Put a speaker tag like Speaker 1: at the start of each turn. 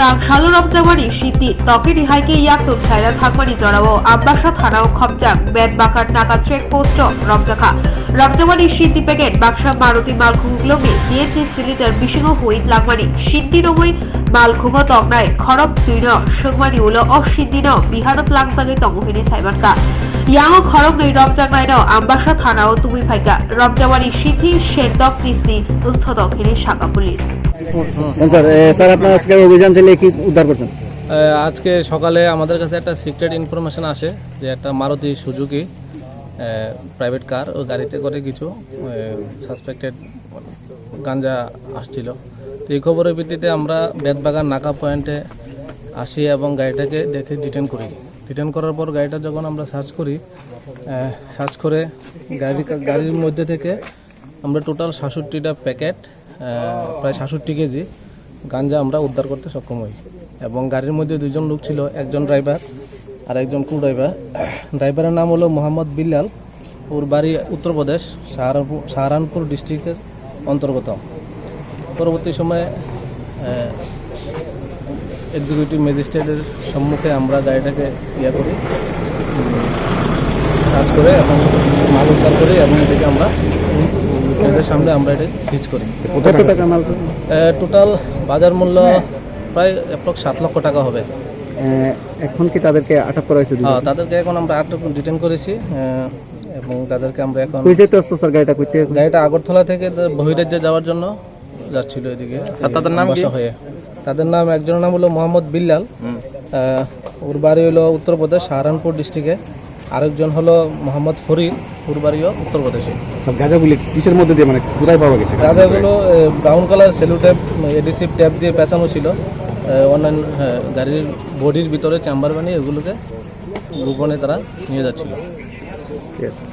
Speaker 1: তাংশালো রমজাবাড়ি সিদ্ধি তকে রিহাইকে ইয়াকুর খায়রা থাকবাড়ি জড়াও আব্বাসা থানাও খবজাক বেদ বাকার নাকা চেক পোস্ট রমজাখা রমজাবাড়ি সিদ্ধি প্যাকেট বাক্সা মারুতি মাল খুগলগে সিএনজি সিলিন্ডার বিশিং হুইত লাগমানি সিদ্ধি রমই মাল খুগ তগনায় খরব দুইন সুগমানি উল অসিদ্দিন বিহারত লাংজাগে তংহিনি সাইবানকা ইয়াং খরব नै রমজাক নাইন আম্বাসা থানাও তুমি ফাইকা রমজাবাড়ি সিদ্ধি শেরদক চিসনি উত্থদখিনি শাখা পুলিশ।
Speaker 2: স্যার আপনার আজকে অভিযান চালিয়ে কি উদ্ধার করছেন?
Speaker 3: আজকে সকালে আমাদের কাছে একটা সিক্রেট ইনফরমেশন আসে যে একটা মারুতি সুজুকি প্রাইভেট কার ও গাড়িতে করে কিছু সাসপেক্টেড গাঞ্জা আসছিল। তো এই খবরের ভিত্তিতে আমরা বেদবাগান নাকা পয়েন্টে আসি এবং গাড়িটাকে দেখে ডিটেন করার পর গাড়িটা যখন আমরা সার্চ করে গাড়ির মধ্যে থেকে আমরা টোটাল ৬৭টা প্যাকেট প্রায় ৬৭ কেজি গাঞ্জা আমরা উদ্ধার করতে সক্ষম হই এবং গাড়ির মধ্যে দুজন লোক ছিল, একজন ড্রাইভার আর একজন কু ড্রাইভার। ড্রাইভারের নাম হলো মোহাম্মদ বিল্লাল, ওর বাড়ি উত্তরপ্রদেশ সাহারানপুর ডিস্ট্রিক্টের অন্তর্গত। পরবর্তী সময়ে এক্সিকিউটিভ ম্যাজিস্ট্রেটের সম্মুখে আমরা গাড়িটাকে করি, সার্চ করে এবং মাল উদ্ধার করি এবং এটাকে আমরা এদের সামনে আমরা এটা সিজ করি।
Speaker 2: কত টাকা মাল?
Speaker 3: টোটাল বাজার মূল্য প্রায় অ্যাপ্রক্স ৭ লক্ষ টাকা হবে।
Speaker 2: এখন কি তাদেরকে আটক করা হয়েছে?
Speaker 3: তাদেরকে এখন আমরা আটক ডিটেন করেছি এবং তাদেরকে আমরা এখন
Speaker 2: স্যার
Speaker 3: গাড়িটা আগরতলা থেকে বহিরাজ্যে যাওয়ার জন্য যাচ্ছিল এদিকে। তাদের নাম হয়ে তাদের নাম একজনের নাম হলো মোহাম্মদ বিল্লাল, ওর বাড়ি হলো উত্তরপ্রদেশ সাহারানপুর ডিস্ট্রিক্টে। আরেকজন হলো মোহাম্মদ ফরিদ, ওর বাড়িও উত্তরপ্রদেশে।
Speaker 2: গাঁজাগুলি কিসের মধ্যে দিয়ে, মানে কোথায় পাওয়া গেছে?
Speaker 3: গাঁজাগুলো brown colour cello tape adhesive tape দিয়ে পেঁচানো ছিল অন্যান্য গাড়ির বডির ভিতরে চেম্বার বানিয়ে এগুলোকে গোপনে তারা নিয়ে যাচ্ছিল।